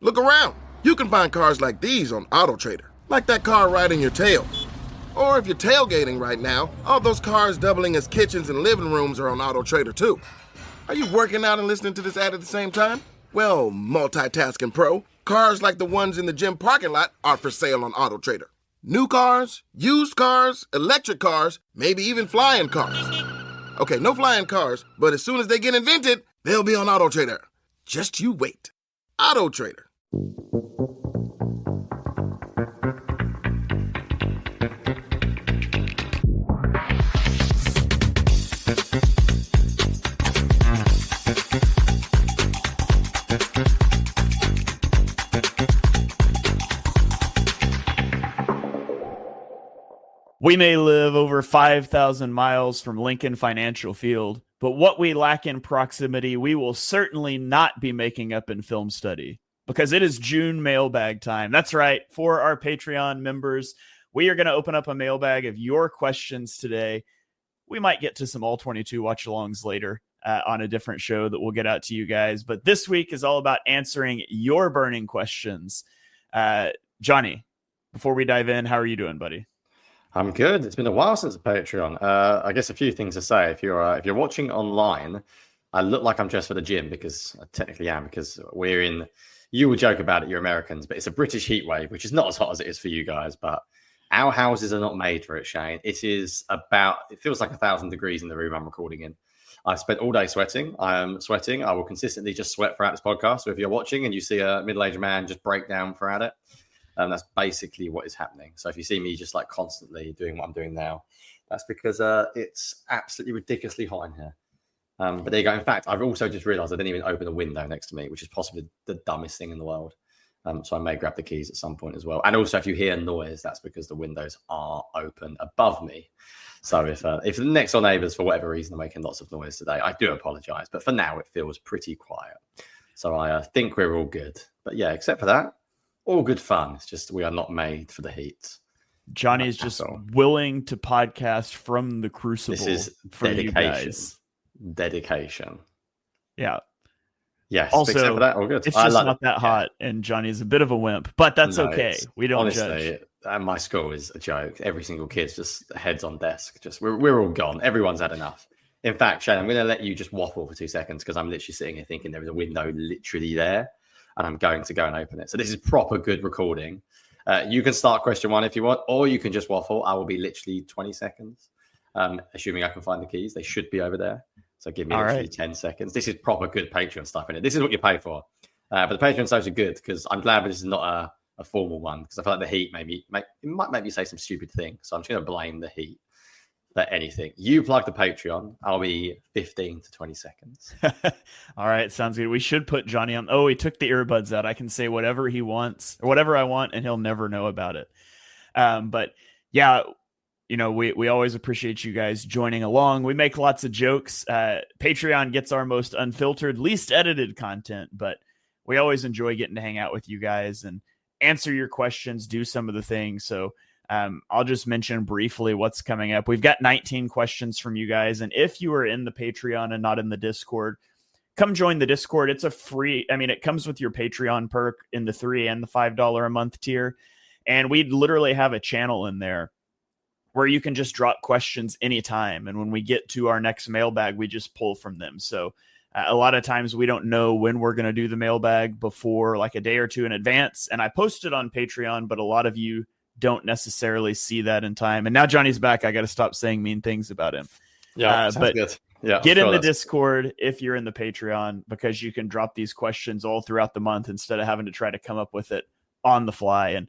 Look around. You can find cars like these on AutoTrader, like that car riding your tail. Or if you're tailgating right now, all those cars doubling as kitchens and living rooms are on AutoTrader too. Are you working out and listening to this ad at the same time? Well, multitasking pro, cars like the ones in the gym parking lot are for sale on AutoTrader. New cars, used cars, electric cars, maybe even flying cars. Okay, no flying cars, but as soon as they get invented, they'll be on AutoTrader. Just you wait. AutoTrader. We may live over 5,000 miles from Lincoln Financial Field, but what we lack in proximity, we will certainly not be making up in film study, because it is June mailbag time. That's right. For our Patreon members, we are going to open up a mailbag of your questions today. We might get to some All-22 watch-alongs later on a different show that we'll get out to you guys. But this week is all about answering your burning questions. Johnny, before we dive in, how are you doing, buddy? I'm good. It's been a while since Patreon. I guess a few things to say. If you're watching online, I look like I'm dressed for the gym, because I technically am, because we're in. You will joke about it, you're Americans, but it's a British heat wave, which is not as hot as it is for you guys. But our houses are not made for it, Shane. It feels like 1,000 degrees in the room I'm recording in. I've spent all day sweating. I am sweating. I will consistently just sweat throughout this podcast. So if you're watching and you see a middle-aged man just break down throughout it, that's basically what is happening. So if you see me just like constantly doing what I'm doing now, that's because it's absolutely ridiculously hot in here. But there you go. In fact, I've also just realized I didn't even open a window next to me, which is possibly the dumbest thing in the world. So I may grab the keys at some point as well. And also, if you hear noise, that's because the windows are open above me. So if the next door neighbors, for whatever reason, are making lots of noise today, I do apologize. But for now, it feels pretty quiet. So I think we're all good. But yeah, except for that, all good fun. It's just we are not made for the heat. Johnny is just willing to podcast from the crucible. This is for dedication. You guys. Dedication. Yeah. Yes. Also, except for that, all good. It's just not that hot, and Johnny's a bit of a wimp, but that's okay. We don't honestly, judge. And my school is a joke. Every single kid's just heads on desk. Just we're all gone. Everyone's had enough. In fact, Shane, I'm going to let you just waffle for 2 seconds, because I'm literally sitting here thinking there is a window literally there, and I'm going to go and open it. So this is proper good recording. You can start question one if you want, or you can just waffle. I will be literally 20 seconds, assuming I can find the keys. They should be over there. So give me literally 10 seconds. This is proper good Patreon stuff in it. This is what you pay for. But the Patreon stuff are good, because I'm glad this is not a formal one, because I feel like the heat it might make me say some stupid thing. So I'm just going to blame the heat for anything. You plug the Patreon. I'll be 15 to 20 seconds. All right. Sounds good. We should put Johnny on. Oh, he took the earbuds out. I can say whatever he wants or whatever I want, and he'll never know about it. But yeah, we always appreciate you guys joining along. We make lots of jokes. Patreon gets our most unfiltered, least edited content, but we always enjoy getting to hang out with you guys and answer your questions, do some of the things. So I'll just mention briefly what's coming up. We've got 19 questions from you guys. And if you are in the Patreon and not in the Discord, come join the Discord. It's a free, it comes with your Patreon perk in the $3 and the $5 a month tier. And we literally have a channel in there where you can just drop questions anytime. And when we get to our next mailbag, we just pull from them. So a lot of times we don't know when we're going to do the mailbag before like a day or two in advance. And I post it on Patreon, but a lot of you don't necessarily see that in time. And now Johnny's back. I got to stop saying mean things about him. Yeah, but good. Yeah, get in the Discord if you're in the Patreon, because you can drop these questions all throughout the month instead of having to try to come up with it on the fly. And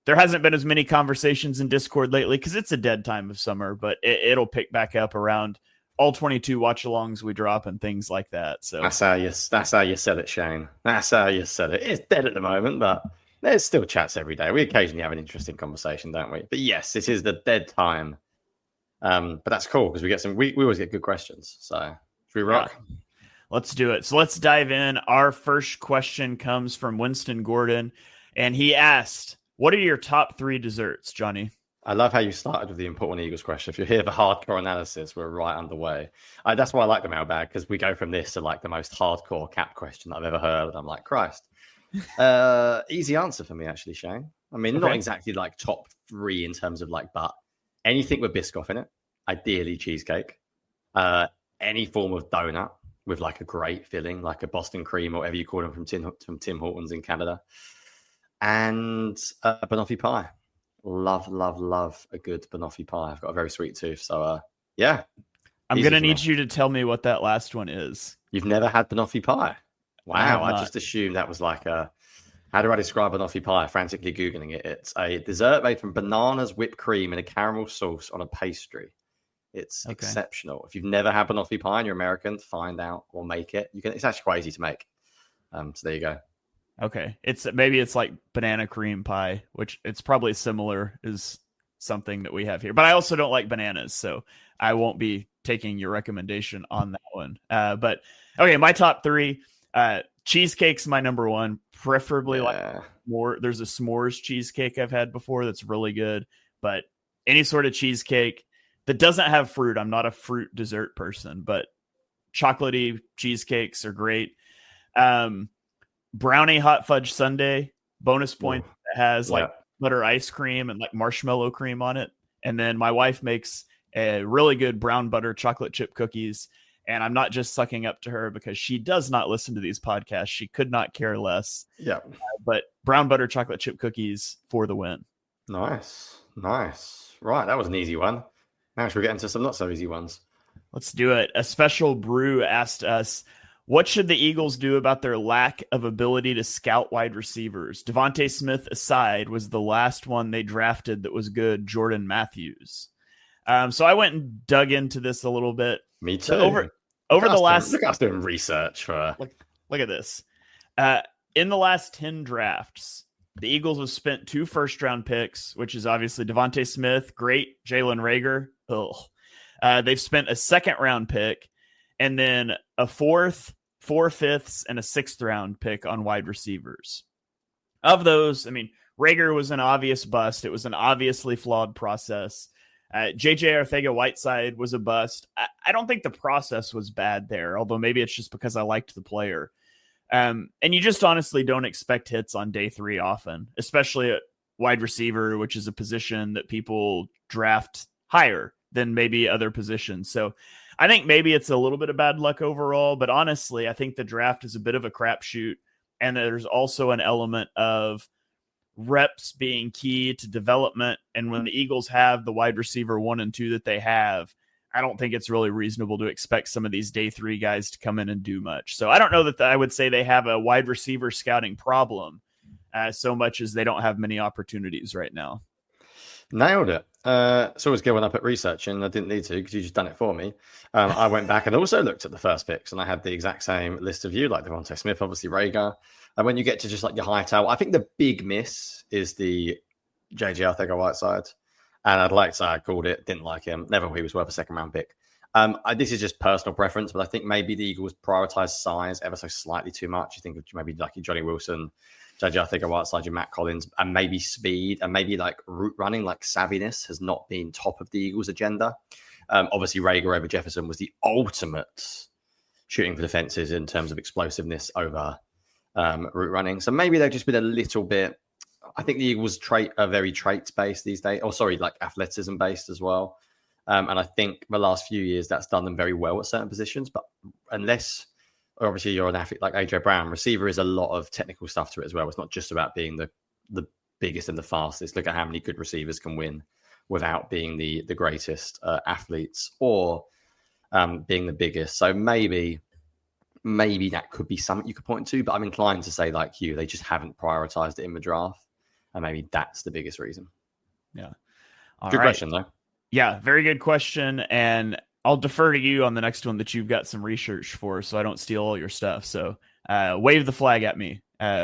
there hasn't been as many conversations in Discord lately because it's a dead time of summer, but it'll pick back up around All-22 watch-alongs we drop and things like that. So that's how you said it, Shane. That's how you said it. It's dead at the moment, but there's still chats every day. We occasionally have an interesting conversation, don't we? But yes, it is the dead time. But that's cool because we always get good questions. So should we rock? Yeah. Let's do it. So let's dive in. Our first question comes from Winston Gordon, and he asked, what are your top 3 desserts, Johnny? I love how you started with the important Eagles question. If you're here for hardcore analysis, we're right underway. That's why I like the mailbag, because we go from this to like the most hardcore cap question I've ever heard. And I'm like, Christ, Easy answer for me, actually, Shane. I mean, not Okay. exactly like top 3 in terms of like, but anything with Biscoff in it, ideally cheesecake, any form of donut with like a great filling, like a Boston cream or whatever you call them from Tim Hortons in Canada, and a banoffee pie. Love a good banoffee pie. I've got a very sweet tooth, so yeah. I'm Easy going to for me. need you to tell me what that last one is. You've never had banoffee pie? I have Wow, I not. just assumed that was like a. How do I describe banoffee pie? Frantically Googling it. It's a dessert made from bananas, whipped cream, and a caramel sauce on a pastry. It's Okay. exceptional. If you've never had banoffee pie and you're American, find out or make it. You can. It's actually quite easy to make. So there you go. Okay. Maybe it's like banana cream pie, which it's probably similar is something that we have here. But I also don't like bananas, so I won't be taking your recommendation on that one. But okay, my top 3. Cheesecake's my number 1, preferably like more. There's a s'mores cheesecake I've had before that's really good, but any sort of cheesecake that doesn't have fruit. I'm not a fruit dessert person, but chocolatey cheesecakes are great. Brownie hot fudge sundae, bonus point that has like butter ice cream and like marshmallow cream on it. And then my wife makes a really good brown butter chocolate chip cookies. And I'm not just sucking up to her because she does not listen to these podcasts. She could not care less. Yeah. But brown butter chocolate chip cookies for the win. Nice. Right, that was an easy one. Now should we get into some not so easy ones? Let's do it. A special brew asked us, what should the Eagles do about their lack of ability to scout wide receivers? Devontae Smith aside was the last one they drafted that was good, Jordan Matthews. So I went and dug into this a little bit. Me too. So over the last... Look at us doing research for... Look at this. In the last 10 drafts, the Eagles have spent 2 first-round picks, which is obviously Devontae Smith, great, Jalen Reagor. They've spent a second-round pick, and then a 4th, 4 fifths, and a 6th-round pick on wide receivers. Of those, I mean, Reagor was an obvious bust. It was an obviously flawed process. JJ Arcega-Whiteside was a bust. I don't think the process was bad there, although maybe it's just because I liked the player. And you just honestly don't expect hits on day 3 often, especially at wide receiver, which is a position that people draft higher than maybe other positions. So I think maybe it's a little bit of bad luck overall, but honestly, I think the draft is a bit of a crapshoot. And there's also an element of reps being key to development. And when the Eagles have the wide receiver 1 and 2 that they have, I don't think it's really reasonable to expect some of these day 3 guys to come in and do much. So I don't know that I would say they have a wide receiver scouting problem so much as they don't have many opportunities right now. Nailed it. It's always good when I put research in. I didn't need to because you just done it for me. I went back and also looked at the first picks, and I had the exact same list of you, like Devontae Smith, obviously Reagor. And when you get to just like your high tower, I think the big miss is the JJ Arcega-Whiteside. And I'd like to say I called it, didn't like him. Never thought he was worth a second-round pick. This is just personal preference, but I think maybe the Eagles prioritize size ever so slightly too much. You think of maybe like Johnny Wilson, JJ Arcega-Whiteside, your Matt Collins, and maybe speed and maybe like route running, like savviness has not been top of the Eagles' agenda. Obviously, Reagor over Jefferson was the ultimate shooting for the fences in terms of explosiveness over route running. So maybe they've just been a little bit. I think the Eagles are very traits-based these days. Oh, sorry, like athleticism-based as well. And I think the last few years that's done them very well at certain positions. But unless, obviously, you're an athlete like AJ Brown, receiver is a lot of technical stuff to it as well. It's not just about being the biggest and the fastest. Look at how many good receivers can win without being the greatest athletes or being the biggest. So maybe that could be something you could point to. But I'm inclined to say, like you, they just haven't prioritized it in the draft. And maybe that's the biggest reason. Yeah. Good question, though. Yeah, very good question. And I'll defer to you on the next one that you've got some research for so I don't steal all your stuff. So wave the flag at me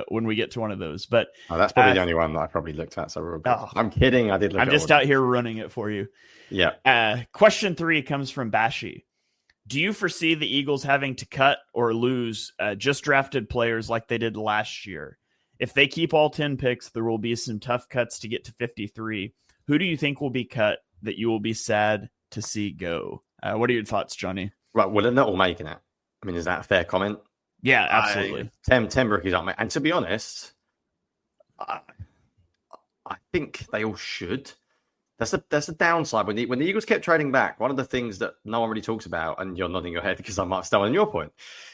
when we get to one of those. But that's probably the only one that I probably looked at. So we're good. I'm kidding. I did look I'm just out here running it for you. Yeah. Question 3 comes from Bashi. Do you foresee the Eagles having to cut or lose just drafted players like they did last year? If they keep all 10 picks, there will be some tough cuts to get to 53. Who do you think will be cut that you will be sad to see go? What are your thoughts, Johnny? Right. Well, they're not all making it. I mean, is that a fair comment? Yeah, absolutely. 10 rookies aren't, and to be honest, I think they all should. That's the downside when the Eagles kept trading back. One of the things that no one really talks about, and you're nodding your head because I might have stolen your point,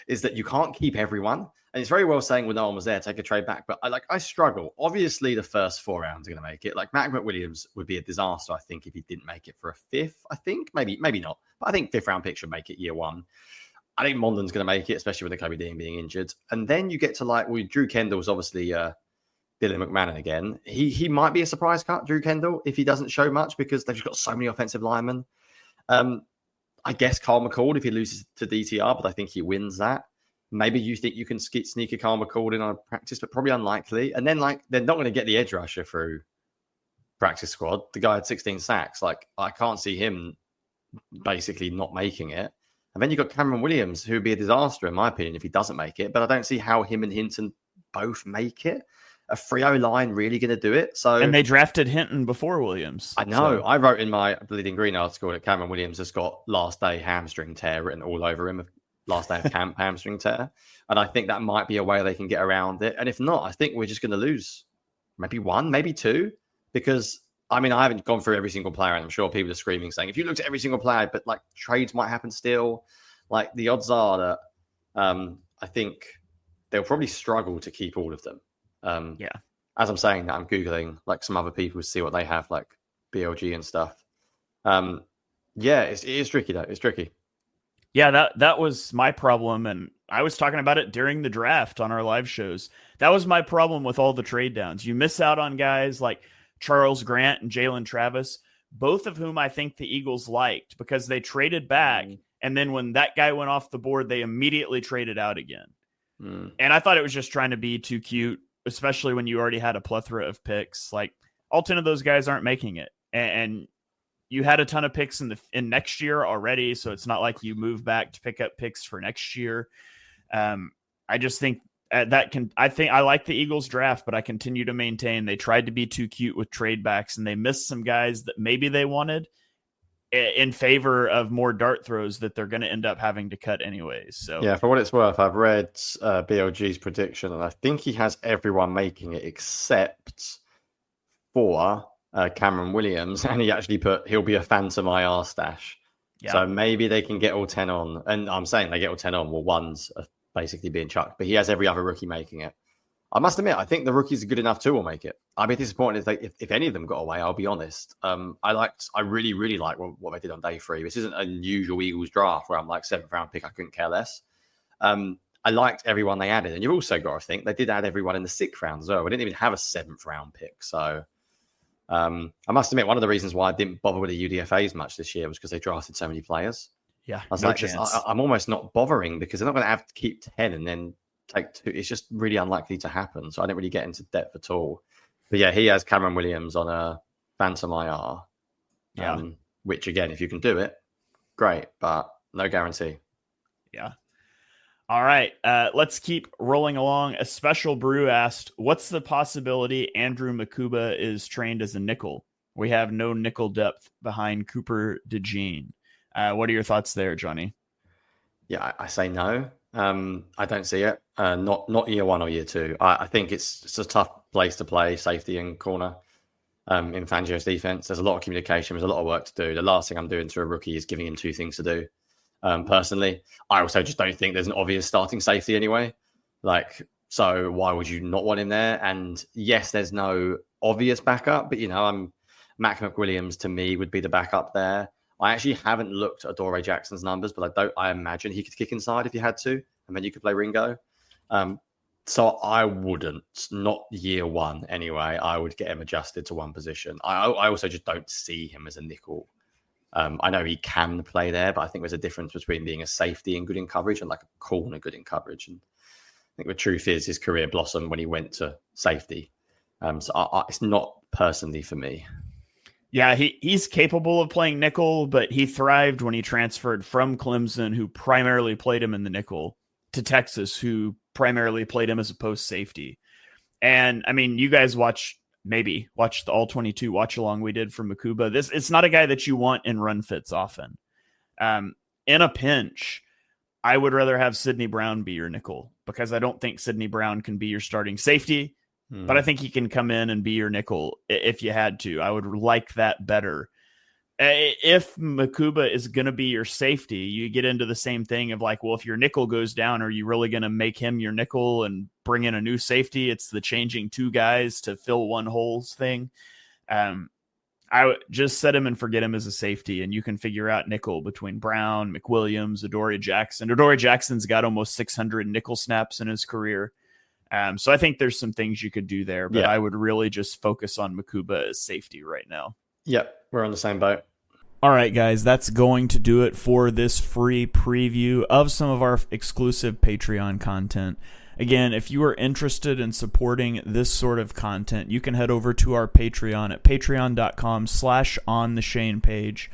is that you can't keep everyone. And it's very well saying when no one was there, take a trade back. But I struggle. Obviously, the first 4 rounds are going to make it. Like Mac McWilliams would be a disaster, I think, if he didn't make it for a 5th. I think maybe not, but I think 5th round pick should make it year 1. I think Monden's going to make it, especially with the Kobe Dean being injured. And then you get to Drew Kendall's obviously Dylan McMahon again. He might be a surprise cut, Drew Kendall, if he doesn't show much because they've just got so many offensive linemen. I guess Carl McCall if he loses to DTR, but I think he wins that. Maybe you think you can sneak a Carl McCall in on a practice, but probably unlikely. And then they're not going to get the edge rusher through practice squad. The guy had 16 sacks. I can't see him basically not making it. And then you've got Cameron Williams, who would be a disaster, in my opinion, if he doesn't make it. But I don't see how him and Hinton both make it. A Frio line really going to do it? And they drafted Hinton before Williams. I know. So. I wrote in my Bleeding Green article that Cameron Williams has got last day hamstring tear written all over him. Last day of camp hamstring tear. And I think that might be a way they can get around it. And if not, I think we're just going to lose maybe 1, maybe 2. Because, I haven't gone through every single player. And I'm sure people are screaming saying, if you looked at every single player, but trades might happen still. The odds are that I think they'll probably struggle to keep all of them. As I'm saying that, I'm Googling some other people to see what they have, BLG and stuff. It is tricky though. It's tricky. Yeah, that was my problem. And I was talking about it during the draft on our live shows. That was my problem with all the trade downs. You miss out on guys like Charles Grant and Jalen Travis, both of whom I think the Eagles liked because they traded back. And then when that guy went off the board, they immediately traded out again. And I thought it was just trying to be too cute, especially when you already had a plethora of picks. All 10 of those guys aren't making it. And you had a ton of picks in next year already. So it's not like you move back to pick up picks for next year. I just think I like the Eagles draft, but I continue to maintain they tried to be too cute with trade backs and they missed some guys that maybe they wanted in favor of more dart throws that they're going to end up having to cut anyways. So yeah, for what it's worth, I've read BLG's prediction and I think he has everyone making it except for Cameron Williams, and he actually put he'll be a Phantom IR stash. Yeah. So maybe they can get all 10 on. And I'm saying they get all 10 on. Well, one's basically being chucked, but he has every other rookie making it. I must admit, I think the rookies are good enough too will make it. I'd be disappointed if any of them got away, I'll be honest. I really, really like what they did on day 3. This isn't an unusual Eagles draft where I'm 7th round pick, I couldn't care less. I liked everyone they added. And you've also got to think they did add everyone in the 6th round as well. We didn't even have a 7th round pick. So I must admit, one of the reasons why I didn't bother with the UDFAs much this year was because they drafted so many players. Yeah, I was I'm almost not bothering because they're not going to have to keep 10 and then take 2. It's just really unlikely to happen. So I didn't really get into depth at all. But yeah, he has Cameron Williams on a Phantom IR. Yeah. Which again, if you can do it, great, but no guarantee. Yeah. All right. Let's keep rolling along. A Special Brew asked, what's the possibility Andrew Makuba is trained as a nickel? We have no nickel depth behind Cooper DeJean. What are your thoughts there, Johnny? Yeah, I say no. I don't see it. Not year 1 or year 2. I think it's a tough place to play safety and corner in Fangio's defense. There's a lot of communication. There's a lot of work to do. The last thing I'm doing to a rookie is giving him 2 things to do. Personally, I also just don't think there's an obvious starting safety anyway. So why would you not want him there? And yes, there's no obvious backup, but Mac McWilliams to me would be the backup there. I actually haven't looked at Adoree Jackson's numbers, but I imagine he could kick inside if you had to, and then you could play Ringo. So I wouldn't, not year 1 anyway. I would get him adjusted to one position. I also just don't see him as a nickel. I know he can play there, but I think there's a difference between being a safety and good in coverage and a corner good in coverage. And I think the truth is his career blossomed when he went to safety. So it's not personally for me. Yeah, he's capable of playing nickel, but he thrived when he transferred from Clemson, who primarily played him in the nickel, to Texas, who primarily played him as a post safety. And you guys watch the all 22 watch along we did for Makuba. It's not a guy that you want in run fits often. In a pinch, I would rather have Sidney Brown be your nickel because I don't think Sidney Brown can be your starting safety, but I think he can come in and be your nickel if you had to. I would like that better. If Makuba is going to be your safety, you get into the same thing of like, well, if your nickel goes down, are you really going to make him your nickel and bring in a new safety? It's the changing two guys to fill one holes thing. I would just set him and forget him as a safety, and you can figure out nickel between Brown, McWilliams, Adoree Jackson. Adoree Jackson's got almost 600 nickel snaps in his career. So I think there's some things you could do there, but I would really just focus on Makuba as safety right now. Yep, we're on the same boat. All right, guys, that's going to do it for this free preview of some of our exclusive Patreon content. Again, if you are interested in supporting this sort of content, you can head over to our Patreon at patreon.com/ontheshanepage.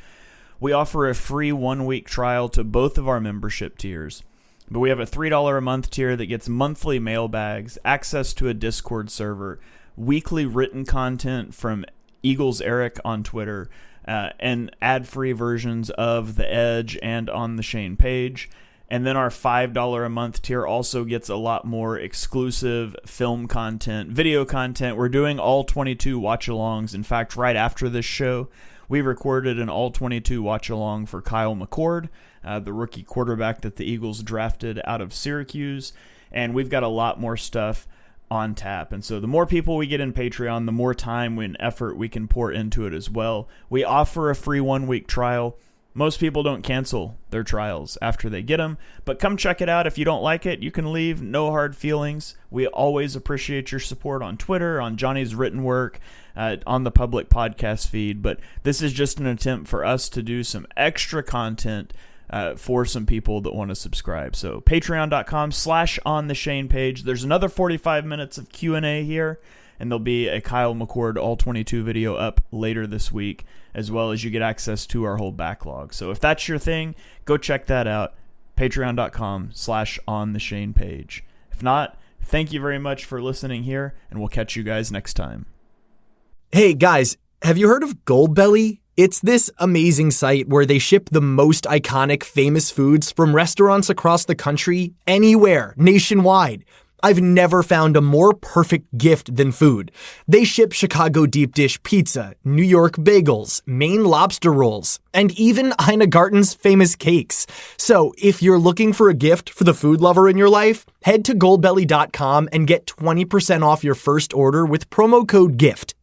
We offer a free 1-week trial to both of our membership tiers. But we have a $3 a month tier that gets monthly mailbags, access to a Discord server, weekly written content from Eagles Eric on Twitter, and ad-free versions of The Edge and On the Shane page. And then our $5 a month tier also gets a lot more exclusive film content, video content. We're doing all 22 watch-alongs. In fact, right after this show, we recorded an all 22 watch-along for Kyle McCord, the rookie quarterback that the Eagles drafted out of Syracuse. And we've got a lot more stuff on tap. And so the more people we get in Patreon, the more time and effort we can pour into it as well. We offer a free 1-week trial. Most people don't cancel their trials after they get them, but come check it out. If you don't like it, you can leave. No hard feelings. We always appreciate your support on Twitter, on Johnny's written work, on the public podcast feed. But this is just an attempt for us to do some extra content for some people that want to subscribe. So patreon.com/ontheshanepage. There's another 45 minutes of Q&A here, and there'll be a Kyle McCord all 22 video up later this week, as well as you get access to our whole backlog. So if that's your thing, go check that out. Patreon.com/ontheshanepage. If not, thank you very much for listening here, and we'll catch you guys next time. Hey guys, have you heard of Goldbelly? It's this amazing site where they ship the most iconic famous foods from restaurants across the country, anywhere, nationwide. I've never found a more perfect gift than food. They ship Chicago deep dish pizza, New York bagels, Maine lobster rolls, and even Ina Garten's famous cakes. So if you're looking for a gift for the food lover in your life, head to goldbelly.com and get 20% off your first order with promo code GIFT.